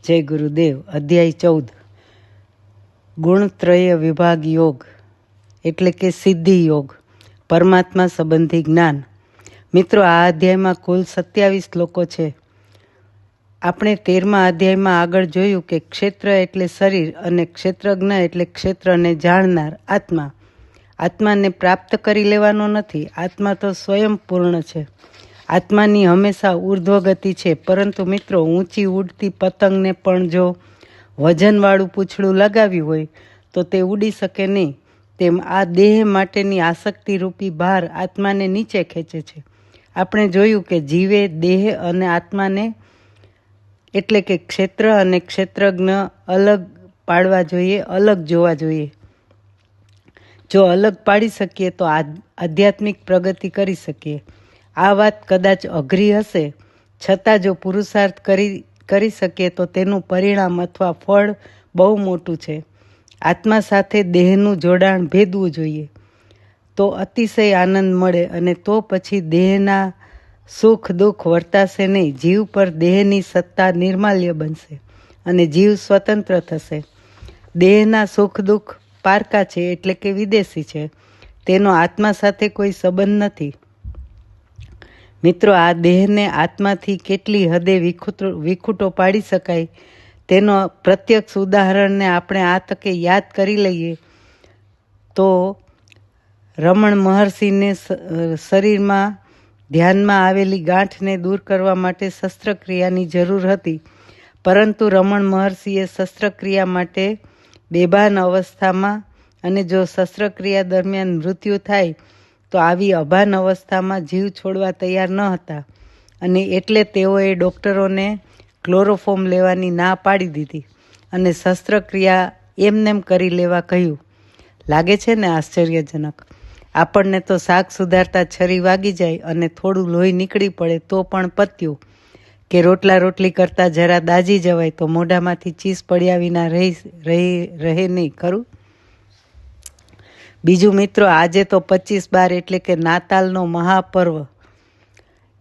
જય ગુરુદેવ. અધ્યાય 14 ગુણત્રય વિભાગ યોગ એટલે કે સિદ્ધિ યોગ, પરમાત્મા સંબંધી જ્ઞાન. મિત્રો, આ અધ્યાયમાં કુલ 27 શ્લોકો છે. આપણે 13મા અધ્યાયમાં આગળ જોયું કે ક્ષેત્ર એટલે શરીર અને ક્ષેત્રજ્ઞ એટલે ક્ષેત્રને જાણનાર આત્મા. આત્માને પ્રાપ્ત કરી લેવાનો નથી. આત્મા તો સ્વયં પૂર્ણ છે. આત્માની હંમેશા ઉર્ધ્વગતિ છે. પરંતુ મિત્રો, ઊંચી ઉડતી પતંગને પણ જો વજનવાળું પૂંછડું લગાવ્યું હોય તો તે ઉડી શકે નહીં. તેમ આ દેહ માટેની આસક્તિરૂપી ભાર આત્માને નીચે ખેંચે છે. આપણે જોયું કે જીવે દેહ અને આત્માને એટલે કે ક્ષેત્ર અને ક્ષેત્રજ્ઞ અલગ પાડવા જોઈએ, અલગ જોવા જોઈએ. જો અલગ પાડી શકીએ તો આધ્યાત્મિક પ્રગતિ કરી શકીએ. આ વાત કદાચ અઘરી હશે, છતાં જો પુરુષાર્થ કરી શકીએ તો તેનું પરિણામ અથવા ફળ બહુ મોટું છે. આત્મા સાથે દેહનું જોડાણ ભેદવું જોઈએ તો અતિશય આનંદ મળે અને તો પછી દેહના સુખ દુઃખ વર્તાશે નહીં. જીવ પર દેહની સત્તા નિર્માલ્ય બનશે અને જીવ સ્વતંત્ર થશે. દેહના સુખ દુઃખ પારકા છે એટલે કે વિદેશી છે. તેનો આત્મા સાથે કોઈ સંબંધ નથી. મિત્રો, આ દેહને આત્માથી કેટલી હદે વિખૂટો પાડી શકાય તેનો પ્રત્યક્ષ ઉદાહરણને આપણે આ તકે યાદ કરી લઈએ તો રમણ મહર્ષિને શરીરમાં ધ્યાનમાં આવેલી ગાંઠને દૂર કરવા માટે શસ્ત્રક્રિયાની જરૂર હતી. પરંતુ રમણ મહર્ષિએ શસ્ત્રક્રિયા માટે બેભાન અવસ્થામાં અને જો શસ્ત્રક્રિયા દરમિયાન મૃત્યુ થાય તો આવી અભાન અવસ્થામાં જીવ છોડવા તૈયાર ન હતા અને એટલે તેઓએ ડૉક્ટરોને ક્લોરોફોર્મ લેવાની ના પાડી દીધી અને શસ્ત્રક્રિયા એમનેમ કરી લેવા કહ્યું. લાગે છે ને આશ્ચર્યજનક? આપણને તો શાક સુધારતા છરી વાગી જાય અને થોડું લોહી નીકળી પડે તો પણ પત્યું, કે રોટલી કરતાં જરા દાજી જવાય તો મોઢામાંથી ચીસ પડ્યા વિના રહે નહીં, ખરું? બીજું મિત્રો, આજે તો 25/12 એટલે કે નાતાલનો મહાપર્વ.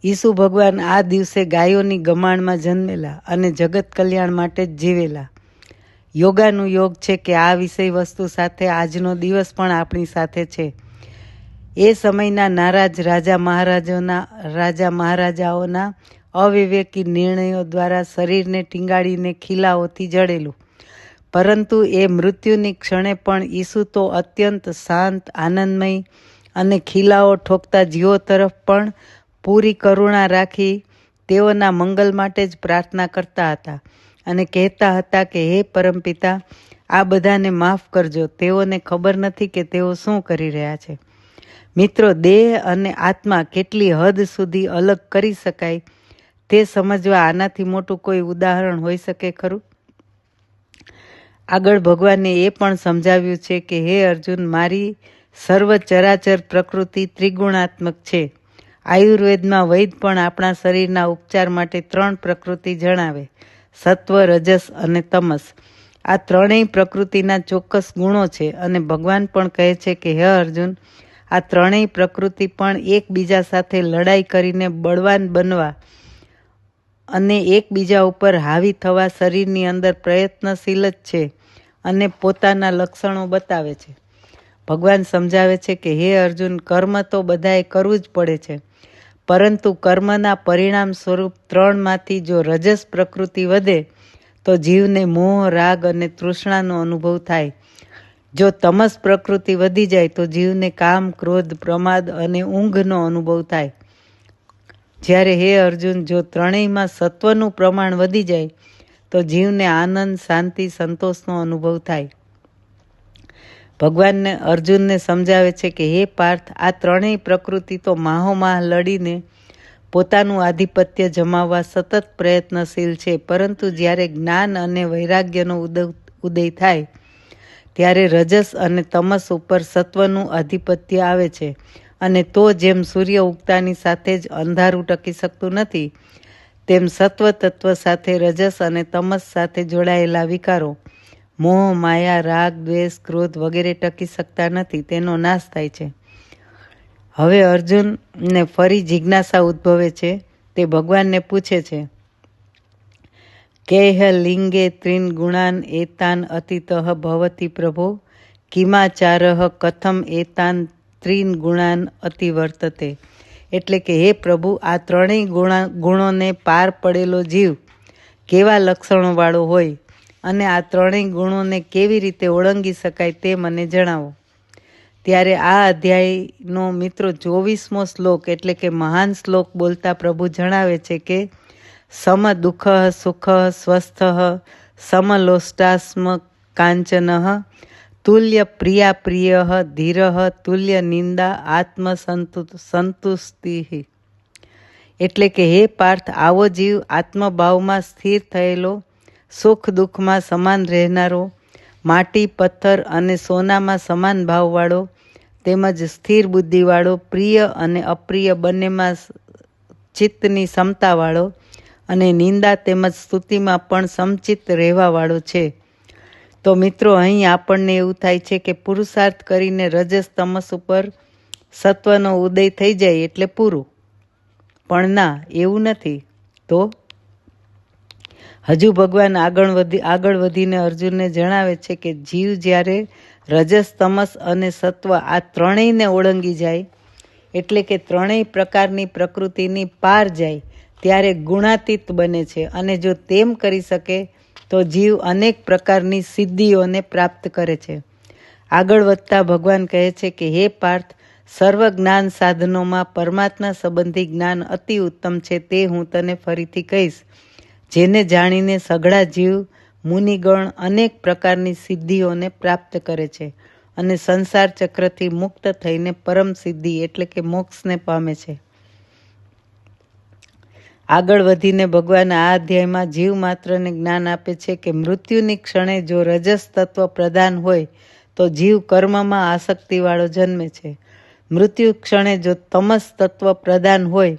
ઈસુ ભગવાન આ દિવસે ગાયોની ગમાણમાં જન્મેલા અને જગત કલ્યાણ માટે જ જીવેલા. યોગાનું યોગ છે કે આ વિષય વસ્તુ સાથે આજનો દિવસ પણ આપણી સાથે છે. એ સમયના નારાજ રાજા મહારાજાઓના અવિવેકી નિર્ણયો દ્વારા શરીરને ટીંગાડીને ખીલાઓથી જડેલું. પરંતુ એ મૃત્યુની ક્ષણે પણ ઈસુ તો અત્યંત શાંત, આનંદમય અને ખીલાઓ ઠોકતા જીવો તરફ પણ પૂરી કરુણા રાખી તેઓના મંગલ માટે જ પ્રાર્થના કરતા હતા અને કહેતા હતા કે હે પરમપિતા, આ બધાને માફ કરજો. તેઓને ખબર નથી કે તેઓ શું કરી રહ્યા છે. મિત્રો, દેહ અને આત્મા કેટલી હદ સુધી અલગ કરી શકાય તે સમજવા આનાથી મોટું કોઈ ઉદાહરણ હોઈ શકે ખરું? આગળ ભગવાને એ પણ સમજાવ્યું છે કે હે અર્જુન, મારી સર્વ ચરાચર પ્રકૃતિ ત્રિગુણાત્મક છે. આયુર્વેદમાં વૈદ પણ આપણા શરીરના ઉપચાર માટે 3 પ્રકૃતિ જણાવે: સત્વ, રજસ અને તમસ. આ ત્રણેય પ્રકૃતિના ચોક્કસ ગુણો છે અને ભગવાન પણ કહે છે કે હે અર્જુન, આ ત્રણેય પ્રકૃતિ પણ એકબીજા સાથે લડાઈ કરીને બળવાન બનવા અને એકબીજા ઉપર હાવી થવા શરીરની અંદર પ્રયત્નશીલ જ છે અને પોતાના લક્ષણો બતાવે છે. ભગવાન સમજાવે છે કે હે અર્જુન, કર્મ તો બધાએ કરવું જ પડે છે, પરંતુ કર્મના પરિણામ સ્વરૂપ 3માંથી જો રજસ પ્રકૃતિ વધે તો જીવને મોહ, રાગ અને તૃષ્ણાનો અનુભવ થાય. જો તમસ પ્રકૃતિ વધી જાય તો જીવને કામ, ક્રોધ, પ્રમાદ અને ઊંઘનો અનુભવ થાય. જ્યારે હે અર્જુન, જો ત્રણેયમાં સત્વનું પ્રમાણ વધી જાય તો જીવને આનંદ, શાંતિ, સંતોષનો અનુભવ થાય. ભગવાનને અર્જુનને સમજાવે છે કે હે પાર્થ, આ ત્રણેય પ્રકૃતિ તો માહોમાહ લડીને પોતાનું આધિપત્ય જમાવવા સતત પ્રયત્નશીલ છે, પરંતુ જ્યારે જ્ઞાન અને વૈરાગ્યનો ઉદય થાય ત્યારે રજસ અને તમસ ઉપર સત્વનું આધિપત્ય આવે છે અને તો જેમ સૂર્ય ઉગતાની સાથે જ અંધારું ટકી શકતું નથી, તેમ સત્વ તત્વ સાથે રજસ અને તમસ સાથે જોડાયેલા વિકારો મોહ, માયા, રાગ, દ્વેષ, ક્રોધ વગેરે ટકી શકતા નથી. તેનો નાશ થાય છે. હવે અર્જુનને ફરી જિજ્ઞાસા ઉદ્ભવે છે. તે ભગવાનને પૂછે છે કેહ લિંગે ત્રીન ગુણાન એતાન અતિતઃ ભવતી પ્રભો કિમાચારઃ કથમ એતાન ત્રીન ગુણાન અતિવર્તતે. એટલે કે હે પ્રભુ, આ ત્રણેય ગુણોને પાર પડેલો જીવ કેવા લક્ષણોવાળો હોય અને આ ત્રણેય ગુણોને કેવી રીતે ઓળંગી શકાય તે મને જણાવો. ત્યારે આ અધ્યાયનો મિત્રો 24મો શ્લોક એટલે કે મહાન શ્લોક બોલતા પ્રભુ જણાવે છે કે સમ દુઃખ સુખ સ્વસ્થ સમલોષ્ટાસ્મ કાંચન તુલ્ય પ્રિયા પ્રિય ધીર તુલ્ય નિંદા આત્મ સંતુષ્ટિ. એટલે કે હે પાર્થ, આવો જીવ આત્મભાવમાં સ્થિર થયેલો, સુખ દુઃખમાં સમાન રહેનારો, માટી પથ્થર અને સોનામાં સમાન ભાવવાળો તેમજ સ્થિર બુદ્ધિવાળો, પ્રિય અને અપ્રિય બંનેમાં ચિત્તની ક્ષમતાવાળો અને નિંદા તેમજ સ્તુતિમાં પણ સમચિત્ત રહેવાવાળો છે. તો મિત્રો, અહીં આપણને એવું થાય છે કે પુરુષાર્થ કરીને રજસ તમસ ઉપર સત્વનો ઉદય થઈ જાય એટલે પૂરું, પણ ના, એવું નથી. તો હજુ ભગવાન આગળ વધીને અર્જુનને જણાવે છે કે જીવ જ્યારે રજસ તમસ અને સત્વ આ ત્રણેયને ઓળંગી જાય એટલે કે ત્રણેય પ્રકારની પ્રકૃતિની પાર જાય ત્યારે ગુણાતીત બને છે. અને જો તેમ કરી શકે તો જીવ અનેક પ્રકારની સિદ્ધિઓને પ્રાપ્ત કરે છે. આગળ વધતા ભગવાન કહે છે કે હે પાર્થ, સર્વ જ્ઞાન સાધનોમાં પરમાત્મા સંબંધી જ્ઞાન અતિ ઉત્તમ છે. તે હું તને ફરીથી કહીશ, જેને જાણીને સઘળા જીવ મુનિગણ અનેક પ્રકારની સિદ્ધિઓને પ્રાપ્ત કરે છે અને સંસાર ચક્રથી મુક્ત થઈને પરમ સિદ્ધિ એટલે કે મોક્ષને પામે છે. આગળ વધીને ભગવાન આ અધ્યાયમાં જીવ માત્રને જ્ઞાન આપે છે કે મૃત્યુની ક્ષણે જો રજસ તત્વ પ્રધાન હોય તો જીવ કર્મમાં આસક્તિવાળો જન્મે છે. મૃત્યુ ક્ષણે જો તમસ તત્વ પ્રધાન હોય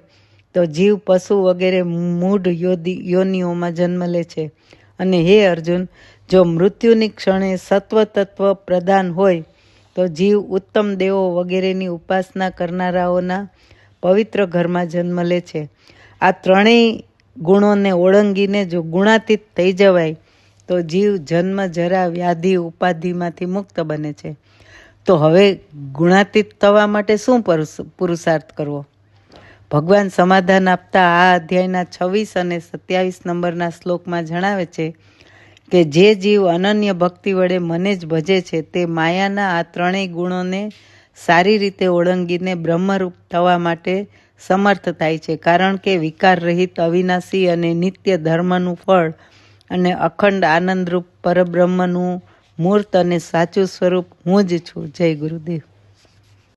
તો જીવ પશુ વગેરે મૂઢ યોનિઓમાં જન્મ લે છે. અને હે અર્જુન, જો મૃત્યુની ક્ષણે સત્વ તત્વ પ્રધાન હોય તો જીવ ઉત્તમ દેવો વગેરેની ઉપાસના કરનારાઓના પવિત્ર ઘરમાં જન્મ લે છે. આ ત્રણેય ગુણોને ઓળંગીને જો ગુણાતીત થઈ જવાય તો જીવ જન્મ જરા વ્યાધિ ઉપાધિમાંથી મુક્ત બને છે. તો હવે ગુણાતીત થવા માટે શું પુરુષાર્થ કરવો? ભગવાન સમાધાન આપતા આ અધ્યાયના 26 અને 27 નંબરના શ્લોકમાં જણાવે છે કે જે જીવ અનન્ય ભક્તિ વડે મને જ ભજે છે તે માયાના આ ત્રણેય ગુણોને સારી રીતે ઓળંગીને બ્રહ્મરૂપ થવા માટે સમર્થ થાય છે. કારણ કે વિકાર રહિત અવિનાશી અને નિત્ય ધર્મનું ફળ અને અખંડ આનંદરૂપ પરબ્રહ્મનું મૂર્ત અને સાચું સ્વરૂપ હું જ છું. જય ગુરુદેવ.